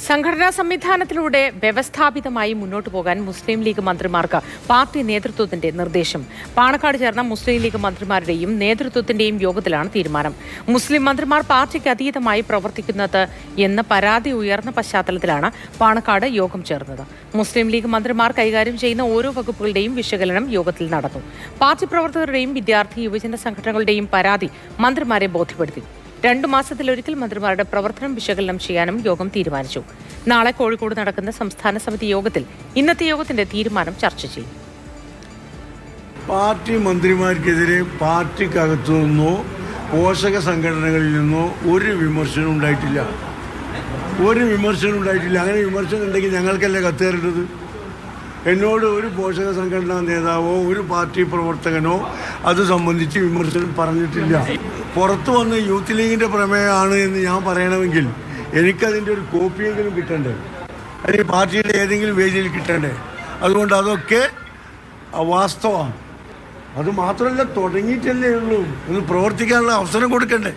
സംഘടനാ സംവിധാനത്തിലൂടെ വ്യവസ്ഥാപിതമായി മുന്നോട്ടു പോകാൻ മുസ്ലിം ലീഗ് മന്ത്രിമാർക്ക് പാർട്ടി നേതൃത്വത്തിന്റെ നിർദ്ദേശം. പാണക്കാട് ചേർന്ന മുസ്ലിം ലീഗ് മന്ത്രിമാരുടെയും നേതൃത്വത്തിന്റെയും യോഗത്തിലാണ് തീരുമാനം. മുസ്ലിം മന്ത്രിമാർ പാർട്ടിക്ക് അതീതമായി പ്രവർത്തിക്കുന്നത് എന്ന പരാതി ഉയർന്ന പശ്ചാത്തലത്തിലാണ് പാണക്കാട് യോഗം ചേർന്നത്. മുസ്ലിം ലീഗ് മന്ത്രിമാർ കൈകാര്യം ചെയ്യുന്ന ഓരോ വകുപ്പുകളുടെയും വിശകലനം യോഗത്തിൽ നടന്നു. പാർട്ടി പ്രവർത്തകരുടെയും വിദ്യാർത്ഥി യുവജന സംഘടനകളുടെയും പരാതി മന്ത്രിമാരെ ബോധ്യപ്പെടുത്തി. 2 മാസത്തിലൊരിക്കൽ മന്ത്രിമാരുടെ പ്രവർത്തനം വിശകലനം ചെയ്യാനും യോഗം തീരുമാനിച്ചു. നാളെ കോഴിക്കോട് നടക്കുന്ന സംസ്ഥാന സമിതി യോഗത്തിൽ ഇന്നത്തെ യോഗത്തിന്റെ തീരുമാനം ചർച്ച ചെയ്യും. പാർട്ടി മന്ത്രിമാർക്കെതിരെ പാർട്ടിക്കകത്തു നിന്നോ പോഷക സംഘടനകളിൽ നിന്നോ ഒരു വിമർശനം ഉണ്ടായിട്ടില്ല. അങ്ങനെ വിമർശനം ഉണ്ടെങ്കിൽ ഞങ്ങൾക്കല്ലേ കത്ത് തരേണ്ടത്? എന്നോട് ഒരു പോഷക സംഘടനാ നേതാവോ ഒരു പാർട്ടി പ്രവർത്തകനോ അത് സംബന്ധിച്ച് വിമർശനം പറഞ്ഞിട്ടില്ല. പുറത്തു വന്ന് യൂത്ത് ലീഗിൻ്റെ പ്രമേയമാണ് എന്ന് ഞാൻ പറയണമെങ്കിൽ എനിക്കതിൻ്റെ ഒരു കോപ്പിയെങ്കിലും കിട്ടണ്ടേ, അല്ലെങ്കിൽ പാർട്ടിയുടെ ഏതെങ്കിലും വേദിയിൽ കിട്ടണ്ടേ? അതുകൊണ്ട് അതൊക്കെ വാസ്തവമാണ്. അത് മാത്രമല്ല, തുടങ്ങിയിട്ടല്ലേ ഉള്ളൂ, ഒന്ന് പ്രവർത്തിക്കാനുള്ള അവസരം കൊടുക്കണ്ടേ?